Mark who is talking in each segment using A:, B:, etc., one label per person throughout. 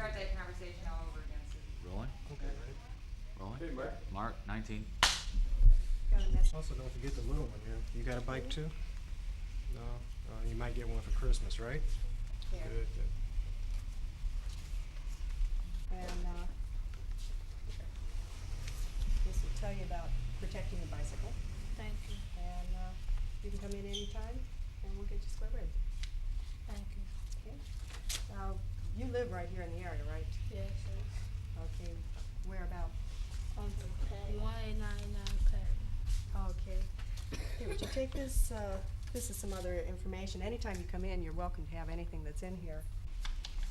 A: start that conversation all over again, Susan.
B: Rolling?
C: Okay, ready?
B: Rolling?
C: Hey, Mark.
B: Mark, 19.
C: Also, don't forget the little one here. You got a bike too? No? You might get one for Christmas, right?
D: Here.
C: Good, good.
D: And this will tell you about protecting the bicycle.
E: Thank you.
D: And you can come in anytime and we'll get you square red.
E: Thank you.
D: Okay. Now, you live right here in the area, right?
E: Yes, sir.
D: Okay. Where about?
E: 1899
D: Okay. Here, would you take this? This is some other information. Anytime you come in, you're welcome to have anything that's in here.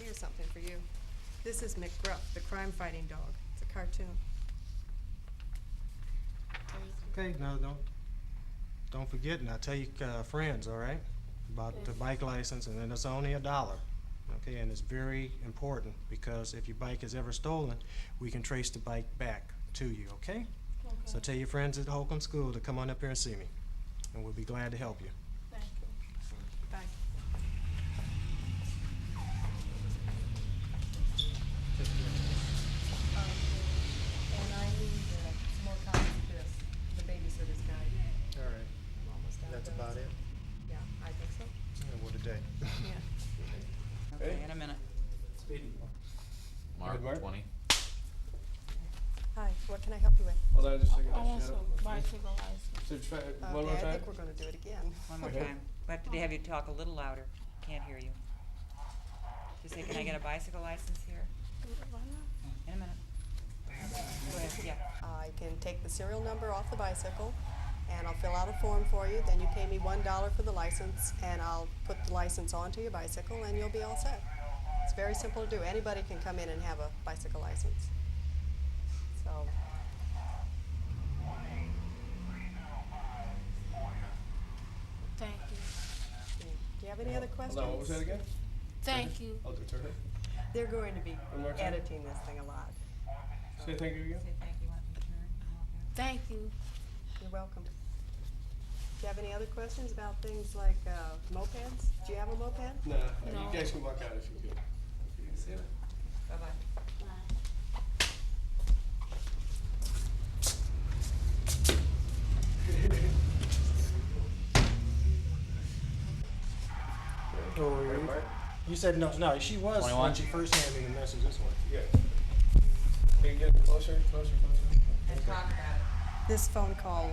D: Here's something for you. This is McGruff, the crime-fighting dog. It's a cartoon.
C: Okay, now don't forget, and I'll tell you friends, all right, about the bike license, and then it's only $1. Okay, and it's very important because if your bike is ever stolen, we can trace the bike back to you, okay? So tell your friends at Holcomb School to come on up here and see me, and we'll be glad to help you.
E: Thank you.
D: Bye. And I need some more copies of this, the babysitter's guide.
C: All right,
D: I'm almost done.
C: that's about it.
D: Yeah, I think so.
C: Yeah, what a day.
D: Yeah.
A: Okay, in a minute.
B: Mark,
C: Mark?
B: 20.
D: Hi, what can I help you with?
C: Hold on just a second.
E: I want some bicycle license.
C: So try one more
D: Okay, I
C: time?
D: think we're gonna do it again.
A: One more
C: Okay.
A: time. We have to have you talk a little louder. Can't hear you. Just say, can I get a bicycle license here? In a minute. Go ahead, yeah.
D: I can take the serial number off the bicycle, and I'll fill out a form for you, then you pay me $1 for the license, and I'll put the license onto your bicycle, and you'll be all set. It's very simple to do. Anybody can come in and have a bicycle license. So,
E: Thank you.
D: do you have any other questions?
C: Hold on, what was that again?
E: Thank you.
C: I'll do turn it.
D: They're going to be
C: One more time.
D: editing this thing a lot.
C: Say thank you again.
A: Say thank you. Want me to turn?
E: Thank you.
D: You're welcome. Do you have any other questions about things like mopeds? Do you have a moped?
C: No,
E: No.
C: you guys can walk out if you could. See ya.
A: Bye-bye.
C: You said no, she was
B: 21?
C: when she first handed me the message this one. Yeah. Can you get closer?
A: And talk about it.
D: This phone call,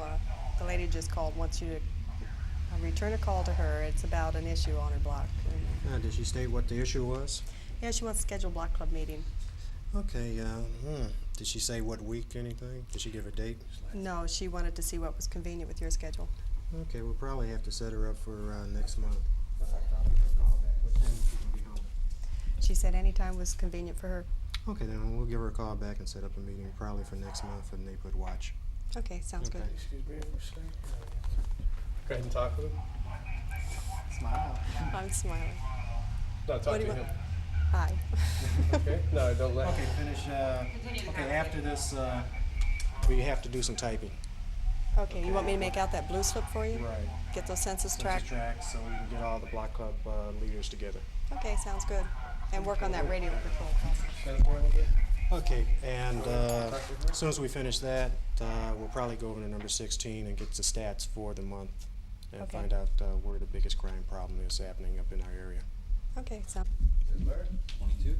D: the lady just called, wants you to return a call to her. It's about an issue on her block.
C: Did she state what the issue was?
D: Yeah, she wants to schedule a block club meeting.
C: Okay, did she say what week, anything? Did she give a date?
D: No, she wanted to see what was convenient with your schedule.
C: Okay, we'll probably have to set her up for next month. Probably her call back. What time she can be home?
D: She said any time was convenient for her.
C: Okay, then we'll give her a call back and set up a meeting probably for next month for Neighborhood Watch.
D: Okay, sounds good.
C: Excuse me for a second. Go ahead and talk with him. Smile.
D: I'm smiling.
C: No,
D: What
C: talk
D: do
C: to
D: you
C: him.
D: want? Hi.
C: Okay, no, don't let.
F: Okay, finish,
A: Continue the
F: okay, after
A: conversation.
F: this,
C: We have to do some typing.
D: Okay, you want me to make out that blue slip for you?
C: Right.
D: Get those census
C: Census
D: tracts?
C: tracts, so we can get all the block club leaders together.
D: Okay, sounds good. And work on that radio patrol process.
C: Okay, and as soon as we finish that, we'll probably go over to number 16 and get the stats for the month and
D: Okay.
C: find out where the biggest crime problem is happening up in our area.
D: Okay, so
B: 22.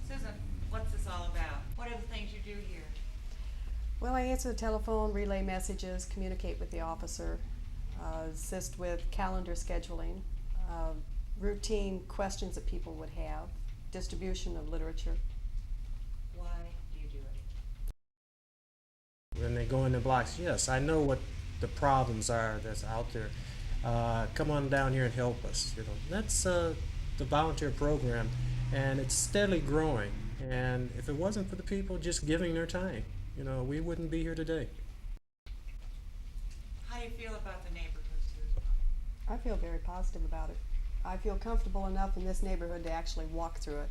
A: Susan, what's this all about? What are the things you do here?
D: well, I answer the telephone, relay messages, communicate with the officer, assist with calendar scheduling, routine questions that people would have, distribution of literature.
A: Why do you do it?
C: When they go in the blocks, yes, I know what the problems are that's out there. Come on down here and help us. You know, that's the volunteer program, and it's steadily growing. And if it wasn't for the people just giving their time, you know, we wouldn't be here today.
A: How do you feel about the neighborhood, Susan?
D: I feel very positive about it. I feel comfortable enough in this neighborhood to actually walk through it.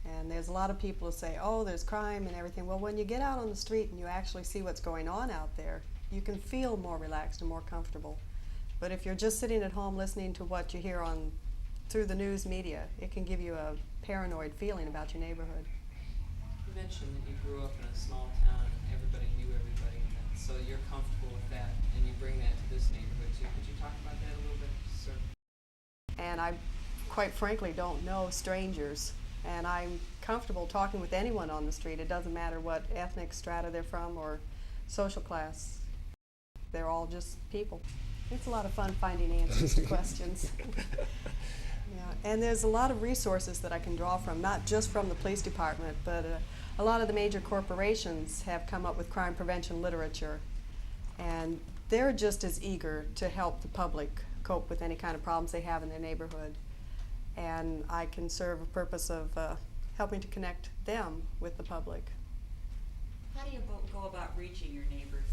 D: And there's a lot of people who say, oh, there's crime and everything. Well, when you get out on the street and you actually see what's going on out there, you can feel more relaxed and more comfortable. But if you're just sitting at home listening to what you hear on through the news media. It can give you a paranoid feeling about your neighborhood.
F: You mentioned that you grew up in a small town and everybody knew everybody, and that, so you're comfortable with that, and you bring that to this neighborhood too. Could you talk about that a little bit, sir?
D: And I, quite frankly, don't know strangers. And I'm comfortable talking with anyone on the street. It doesn't matter what ethnic strata they're from or social class. They're all just people. It's a lot of fun finding answers to questions. Yeah, and there's a lot of resources that I can draw from, not just from the police department, but a lot of the major corporations have come up with crime prevention literature. And they're just as eager to help the public cope with any kind of problems they have in their neighborhood. And I can serve a purpose of helping to connect them with the public.
A: How do you go about reaching your neighbors?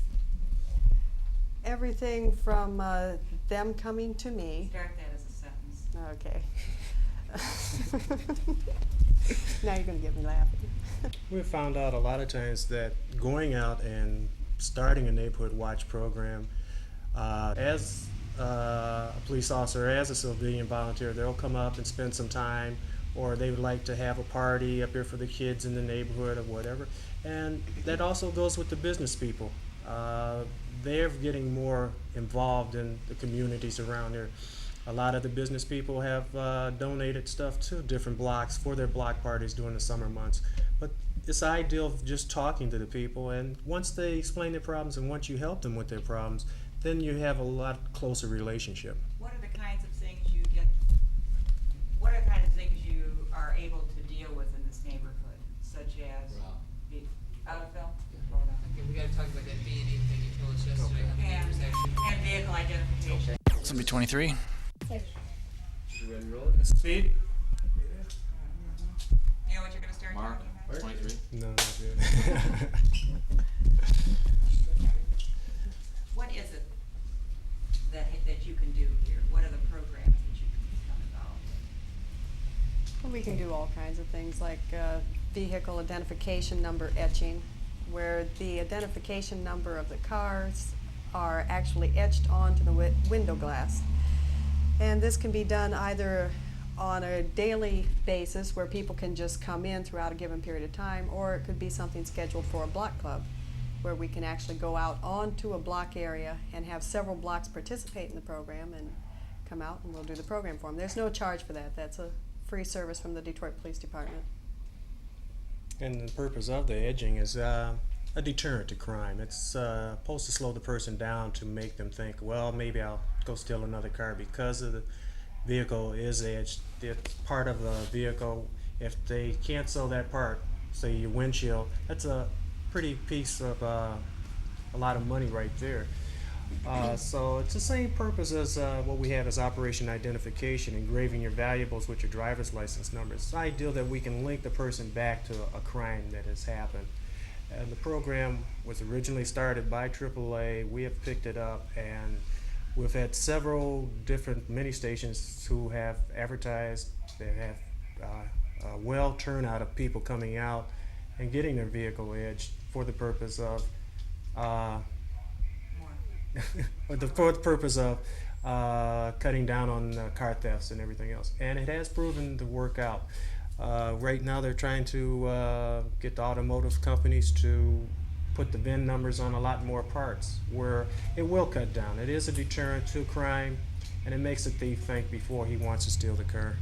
D: Everything from them coming to me.
A: Start that as a sentence.
D: Okay. Now you're going to get me laughing.
C: We found out a lot of times that going out and starting a neighborhood watch program, as a police officer, as a civilian volunteer, they'll come up and spend some time, or they would like to have a party up here for the kids in the neighborhood or whatever. And that also goes with the business people. They're getting more involved in the communities around here. A lot of the business people have donated stuff to different blocks for their block parties during the summer months. But it's ideal of just talking to the people, and once they explain their problems and once you help them with their problems, then you have a lot closer relationship.
A: What are the kinds of things you get, what are the kinds of things you are able to deal with in this neighborhood, such as out of film?
F: Okay, we gotta talk about that B&E thing you told us yesterday, how the neighbors actually.
A: And vehicle identification.
B: It's gonna be 23.
C: Speed?
A: You know what you're gonna start
B: Mark,
A: talking about?
B: 23.
C: No, not good.
A: What is it that you can do here? What are the programs that you can become involved in?
D: Well, we can do all kinds of things like vehicle identification number etching, where the identification number of the cars are actually etched onto the window glass. And this can be done either on a daily basis where people can just come in throughout a given period of time, or it could be something scheduled for a block club where we can actually go out onto a block area and have several blocks participate in the program and come out and we'll do the program for them. There's no charge for that. That's a free service from the Detroit Police Department.
C: And the purpose of the edging is a deterrent to crime. It's supposed to slow the person down to make them think, well, maybe I'll go steal another car because of the vehicle is edged. It's part of the vehicle. If they cancel that part, say your windshield, that's a pretty piece of a lot of money right there. So it's the same purpose as what we have as Operation Identification, engraving your valuables with your driver's license number. It's ideal that we can link the person back to a crime that has happened. And the program was originally started by AAA. We have picked it up, and we've had several different mini stations who have advertised. They have a well turnout of people coming out and getting their vehicle edged for the purpose of cutting down on car thefts and everything else. And it has proven to work out. Right now they're trying to get the automotive companies to put the VIN numbers on a lot more parts, where it will cut down. It is a deterrent to crime, and it makes the thief think before he wants to steal the car.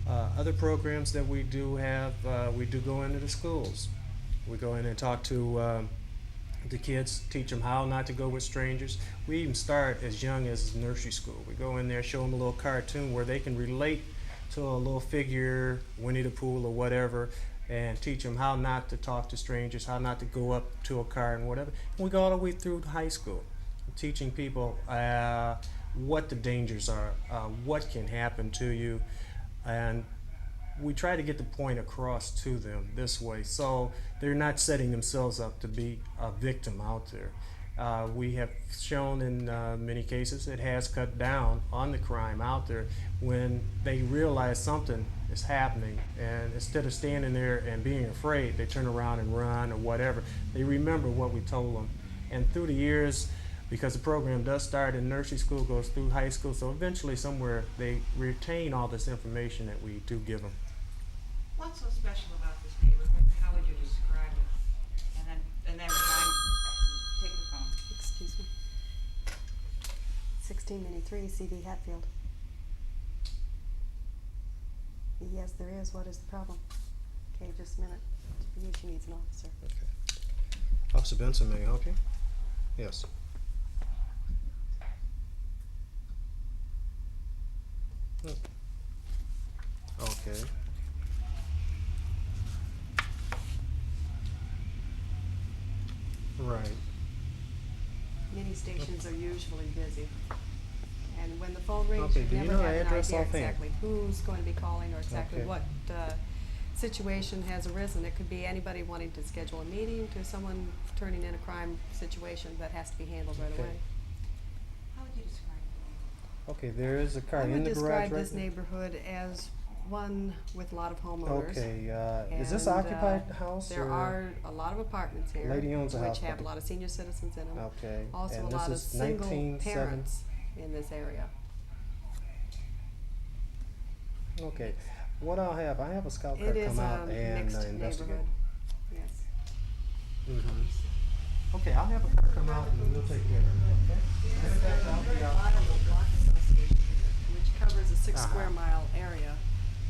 C: Other programs that we do have, we do go into the schools. We go in and talk to the kids, teach them how not to go with strangers. We even start as young as nursery school. We go in there, show them a little cartoon where they can relate to a little figure, Winnie the Pooh or whatever, and teach them how not to talk to strangers, how not to go up to a car and whatever. And we go all the way through high school, teaching people what the dangers are, what can happen to you, and we try to get the point across to them this way, so they're not setting themselves up to be a victim out there. We have shown in many cases it has cut down on the crime out there when they realize something is happening, and instead of standing there and being afraid, they turn around and run or whatever. They remember what we told them, and through the years because the program does start in nursery school, goes through high school, so eventually somewhere they retain all this information that we do give them.
A: What's so special about this neighborhood? How would you describe it? And then take the phone.
D: Excuse me. 1693 CD Hatfield. Yes, there is. What is the problem? Okay, just a minute. She needs an officer.
C: Okay. Officer Benson, may I help you? Yes. Okay. Right.
D: Many stations are usually busy. And when the phone rings,
C: Okay,
D: you
C: do you
D: never
C: know
D: have
C: the
D: an
C: address
D: idea
C: offhand?
D: exactly who's going to be calling or exactly
C: Okay.
D: what situation has arisen. It could be anybody wanting to schedule a meeting to someone turning in a crime situation that has to be handled right
C: Okay.
D: away.
A: How would you describe it?
C: Okay, there is a car
D: I
C: in
D: would
C: the garage
D: describe
C: right
D: this
C: now.
D: neighborhood as one with a lot of homeowners.
C: Okay, is this
D: And,
C: an occupied house?
D: There
C: or-
D: are a lot of apartments here,
C: Lady owns a
D: which
C: house,
D: have a
C: okay.
D: lot of senior citizens in them.
C: Okay.
D: Also
C: and
D: a
C: this
D: lot of
C: is
D: single
C: 1970
D: parents in this area.
C: Okay. What I have a scout car
D: It is
C: come
D: a
C: out and
D: mixed
C: investigate.
D: neighborhood. Yes.
C: Mm-hmm. Okay, I'll have a car come out and we'll take care of it. Okay. Matter of fact, I'll be out.
D: Ottawa Block Association, which covers a 6
C: Uh-huh.
D: square mile area.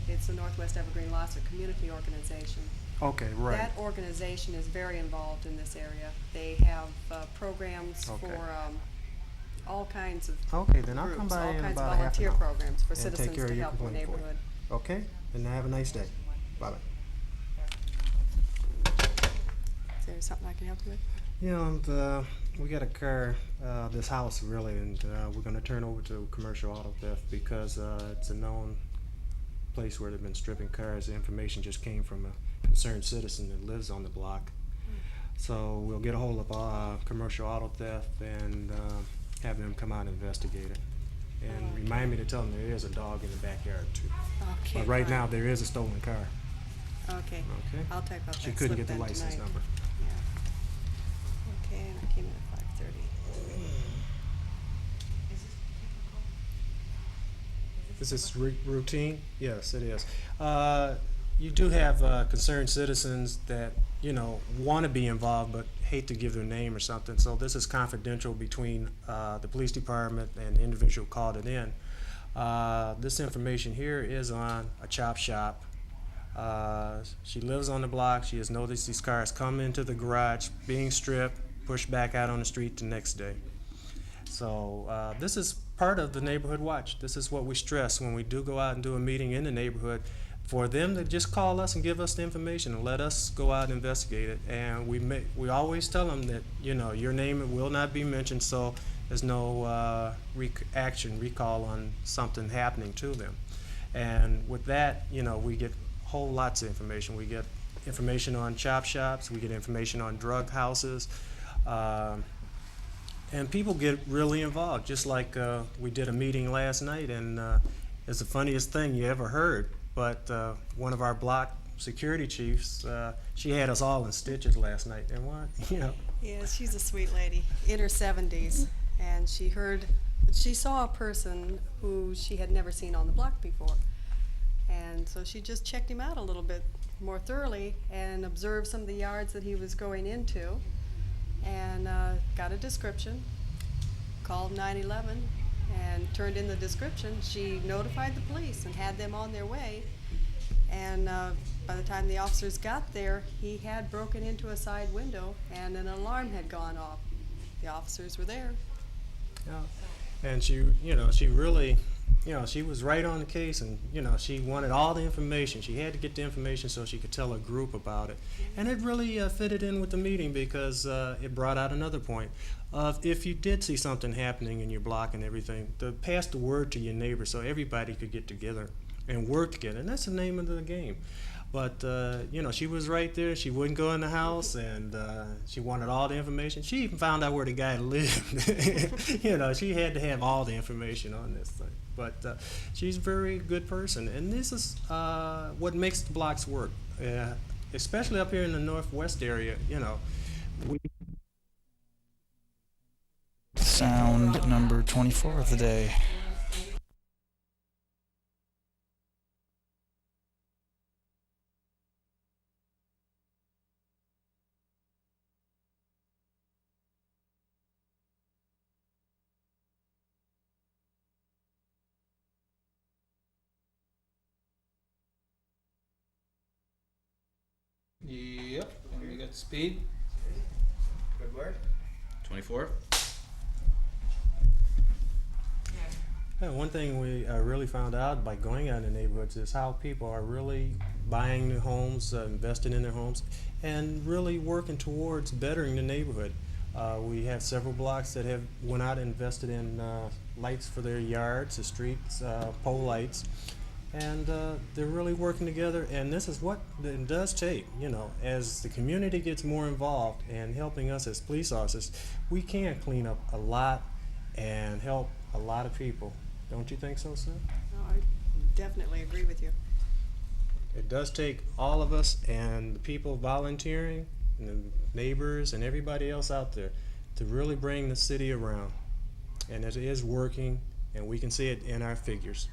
D: It's the Northwest Evergreen Losser Community Organization.
C: Okay, right.
D: That organization is very involved in this area. They have programs
C: Okay.
D: for all kinds of
C: Okay, then I'll come
D: groups,
C: by
D: all
C: in
D: kinds of
C: about a half an
D: volunteer
C: hour
D: programs for
C: and take
D: citizens
C: care of
D: to
C: your
D: help the
C: complaint for you.
D: neighborhood.
C: Okay, and have a nice day. Bye-bye.
D: Is there something I can help you with?
C: Yeah, and we got a car, this house really, and we're gonna turn over to commercial auto theft because it's a known place where they've been stripping cars. The information just came from a concerned citizen that lives on the block. So we'll get a hold of commercial auto theft and have them come out and investigate it. And remind me to tell them there is a dog in the backyard too.
D: Okay.
C: But right
D: fine.
C: now, there is a stolen car.
D: Okay.
C: Okay.
D: I'll type up that
C: She couldn't
D: slip
C: get the
D: then
C: license
D: tonight.
C: number.
D: Yeah. Okay, and I came in at 5:30.
A: Is this typical?
C: Is this routine? Yes, it is. You do have concerned citizens that, you know, want to be involved but hate to give their name or something. So this is confidential between the police department and the individual called it in. This information here is on a chop shop. She lives on the block. She has noticed these cars come into the garage, being stripped, pushed back out on the street the next day. So this is part of the neighborhood watch. This is what we stress when we do go out and do a meeting in the neighborhood, for them to just call us and give us the information and let us go out and investigate it. And we always tell them that, you know, your name will not be mentioned, so there's no recall on something happening to them. And with that, you know, we get whole lots of information. We get information on chop shops, we get information on drug houses, and people get really involved, just like we did a meeting last night, and it's the funniest thing you ever heard. But one of our block security chiefs, she had us all in stitches last night. And what, you know.
D: Yeah, she's a sweet lady, in her 70s, and she saw a person who she had never seen on the block before. And so she just checked him out a little bit more thoroughly and observed some of the yards that he was going into, and got a description, called 911, and turned in the description. She notified the police and had them on their way. And by the time the officers got there, he had broken into a side window and an alarm had gone off. The officers were there.
C: Yeah. And she, you know, she really, you know, she was right on the case, and, you know, she wanted all the information. She had to get the information so she could tell a group about it. And it really fitted in with the meeting because it brought out another point of, if you did see something happening in your block and everything, to pass the word to your neighbor so everybody could get together and work together. And that's the name of the game. But, you know, she was right there. She wouldn't go in the house, and she wanted all the information. She even found out where the guy lived. You know, she had to have all the information on this thing. But she's a very good person. And this is what makes the blocks work, especially up here in the Northwest area. You know, we
G: sound number 24 of the day.
C: Yep, and we got speed.
H: Good work.
B: 24.
C: Yeah, one thing we really found out by going out in the neighborhoods is how people are really buying new homes, investing in their homes, and really working towards bettering the neighborhood. We have several blocks that have went out and invested in lights for their yards, the streets, pole lights, and they're really working together. And this is what it does take, you know, as the community gets more involved and helping us as police officers, we can clean up a lot and help a lot of people. Don't you think so, sir?
D: No, I definitely agree with you.
C: It does take all of us and the people volunteering and the neighbors and everybody else out there to really bring the city around. And it is working, and we can see it in our figures.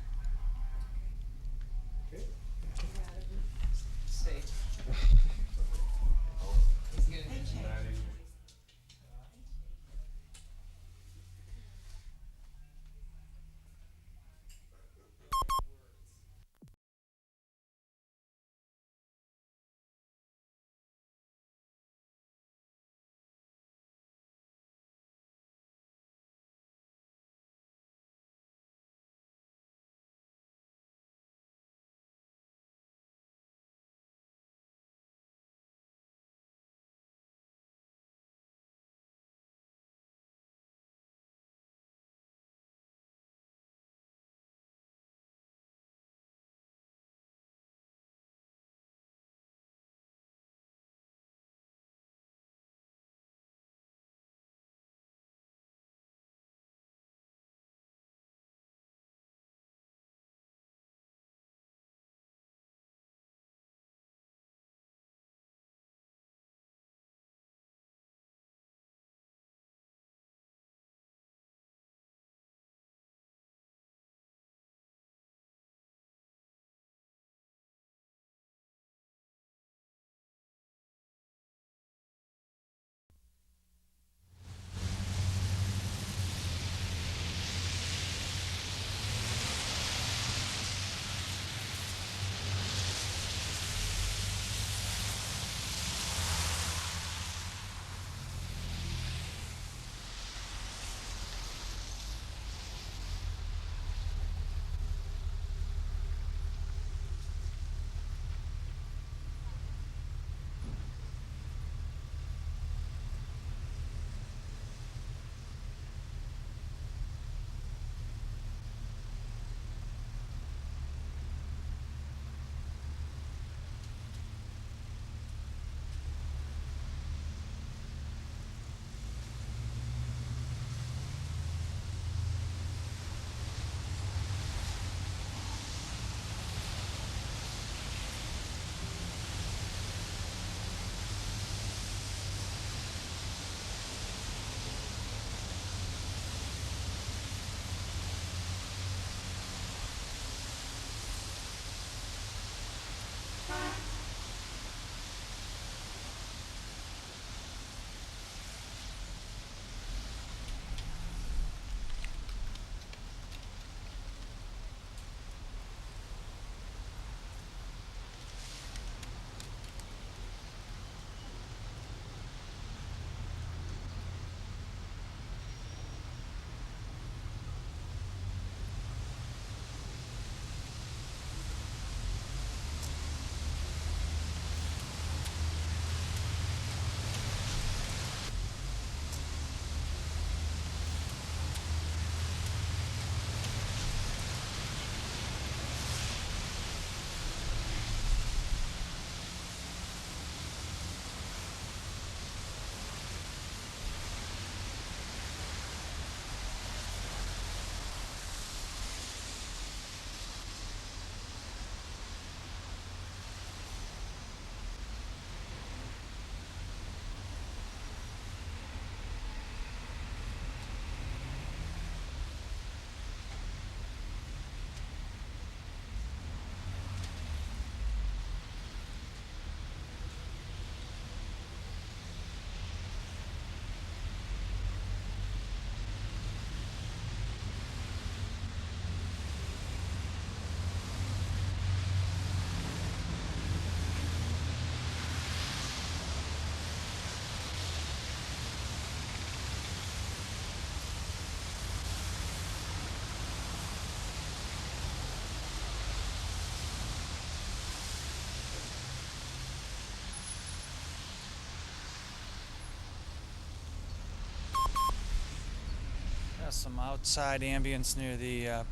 G: some outside ambience near the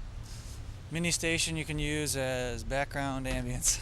G: mini station you can use as background ambience.